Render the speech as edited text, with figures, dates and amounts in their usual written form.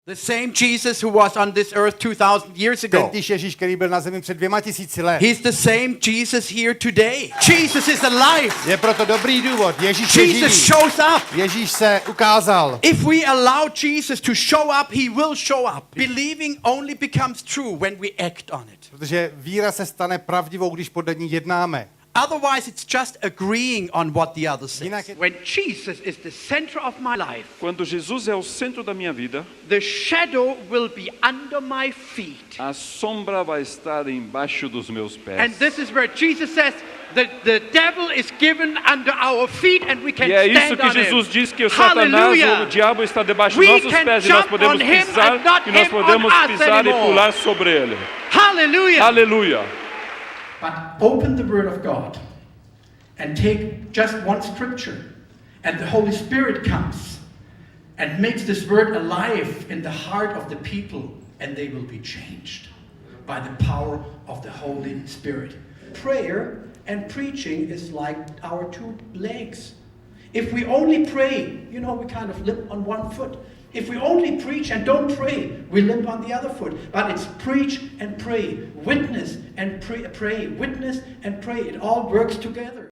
The same Jesus who was on this earth 2000 years ago. Tentýž Ježíš, který byl na zemi před 2000 let. He's the same Jesus here today. Jesus is alive. Je proto dobrý důvod. Ježíš je živý. Jesus shows up. Ježíš se ukázal. If we allow Jesus to show up, he will show up. Believing only becomes true when we act on it. Protože víra se stane pravdivou, když podle ní jednáme. Otherwise, it's just agreeing on what the other says. Jinak- When Jesus is the center of my life, Quando Jesus é o centro da minha vida, the shadow will be under my feet. a sombra vai estar embaixo dos meus pés. And this is where Jesus says the devil is given under our feet and we can E é isso stand que on Jesus him. diz, que o Satanás, Hallelujah. o diabo está debaixo We dos nossos can pés e nós jump podemos on him pisar and not e nós him podemos on us pisar e anymore. pular sobre ele. Hallelujah. Aleluia. But open the Word of God and take just one scripture, and the Holy Spirit comes and makes this word alive in the heart of the people, and they will be changed by the power of the Holy Spirit. Prayer and preaching is like our two legs. If we only pray, we kind of limp on one foot. If we only preach and don't pray, we limp on the other foot. But it's preach and pray, witness and pray, witness and pray. It all works together.